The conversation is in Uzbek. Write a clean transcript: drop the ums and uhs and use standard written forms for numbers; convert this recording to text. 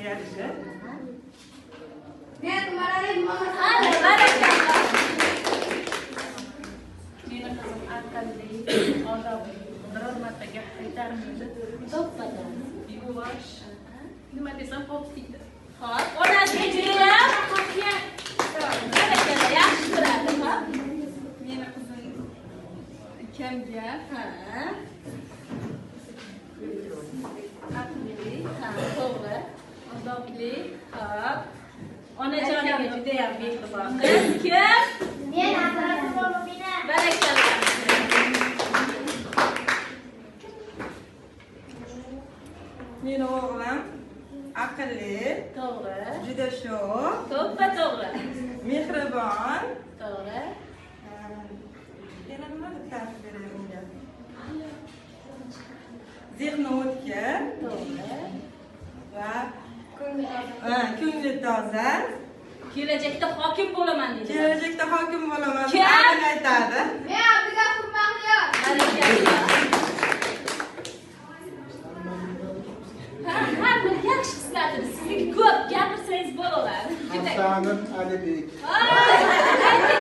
yaxshi. Men maralay Ana, barakalloh. Meni qizim aqlli, odobli, biror marta gap qaytarmaydi. To'ppadan. Yuvosh. Nima desam xo'p deydi. Xo'p, onasiga judayam xo'pga. Barakalloh, yaxshi turadi, xo'p. meni qizim ukamga aqlli, To'g'ri. odobli, Xo'p. Onajoniga judayam mehribon qiz. Kim? Men aqlim bo'lmina. Barakalloh. Meni o'g'lim aqlli, To'g'ri. juda sho'x, To'ppa to'g'ri. mehribon. To'g'ri. Yana nima deb ta'rif beray unga? Zehni o'tkir To'g'ri. va ko'ngli toza. Kelajakda hokim bo'laman dedi. Kelajakda hokim bo'laman Kim? deb aytadi. men Abdugafur Mahliyor. Barakalloh. Har bir yaxshi xislatini sizga ko'p gapirsangiz bo'laveradi. Hasanım Alibek. Ha!